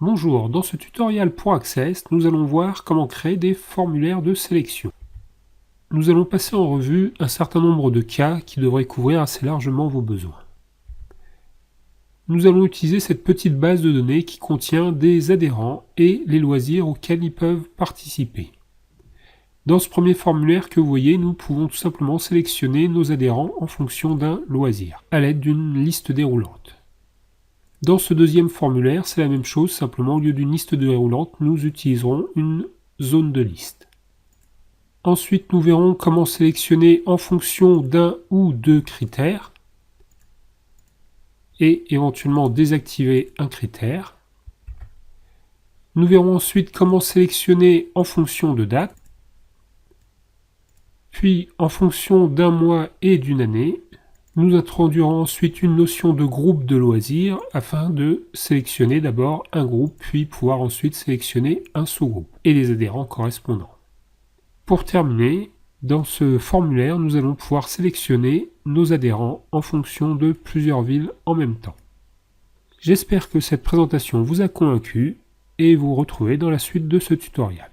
Bonjour, dans ce tutoriel pour Access, nous allons voir comment créer des formulaires de sélection. Nous allons passer en revue un certain nombre de cas qui devraient couvrir assez largement vos besoins. Nous allons utiliser cette petite base de données qui contient des adhérents et les loisirs auxquels ils peuvent participer. Dans ce premier formulaire que vous voyez, nous pouvons tout simplement sélectionner nos adhérents en fonction d'un loisir, à l'aide d'une liste déroulante. Dans ce deuxième formulaire, c'est la même chose, simplement au lieu d'une liste déroulante, nous utiliserons une zone de liste. Ensuite, nous verrons comment sélectionner en fonction d'un ou deux critères et éventuellement désactiver un critère. Nous verrons ensuite comment sélectionner en fonction de date, puis en fonction d'un mois et d'une année. Nous introduirons ensuite une notion de groupe de loisirs afin de sélectionner d'abord un groupe, puis pouvoir ensuite sélectionner un sous-groupe et les adhérents correspondants. Pour terminer, dans ce formulaire, nous allons pouvoir sélectionner nos adhérents en fonction de plusieurs villes en même temps. J'espère que cette présentation vous a convaincu et vous retrouvez dans la suite de ce tutoriel.